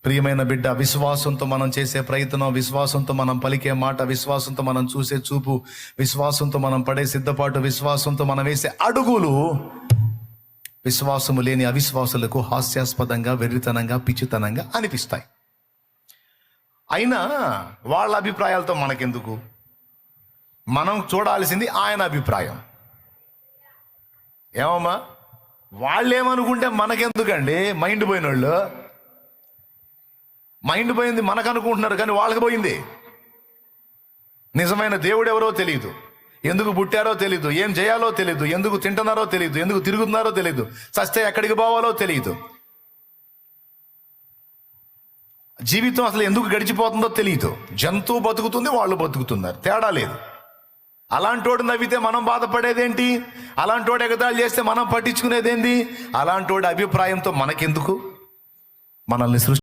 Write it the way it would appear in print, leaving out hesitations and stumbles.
ప్రియమైన బిడ్డ, విశ్వాసంతో మనం చేసే ప్రయత్నం, విశ్వాసంతో మనం పలికే మాట, విశ్వాసంతో మనం చూసే చూపు, విశ్వాసంతో మనం పడే సిద్ధపాటు, విశ్వాసంతో మనం వేసే అడుగులు విశ్వాసము లేని అవిశ్వాసులకు హాస్యాస్పదంగా, వెర్రితనంగా, పిచ్చితనంగా అనిపిస్తాయి. అయినా వాళ్ళ అభిప్రాయాలతో మనకెందుకు? మనం చూడాల్సింది ఆయన అభిప్రాయం. ఏమమ్మా, వాళ్ళు ఏమనుకుంటే మనకెందుకండి? మైండ్ పోయిన వాళ్ళు, మైండ్ పోయింది మనకు అనుకుంటున్నారు, కానీ వాళ్ళకి పోయింది. నిజమైన దేవుడు ఎవరో తెలియదు, ఎందుకు పుట్టారో తెలియదు, ఏం చేయాలో తెలియదు, ఎందుకు తింటున్నారో తెలియదు, ఎందుకు తిరుగుతున్నారో తెలియదు, చస్తే ఎక్కడికి పోవాలో తెలియదు, జీవితం అసలు ఎందుకు గడిచిపోతుందో తెలియదు. జంతువు బతుకుతుంది, వాళ్ళు బతుకుతున్నారు, తేడా లేదు. అలాంటోడు నవ్వితే మనం బాధపడేదేంటి? అలాంటోడు ఎగతాళి చేస్తే మనం పట్టించుకునేదేంటి? అలాంటోడి అభిప్రాయంతో మనకెందుకు? మనల్ని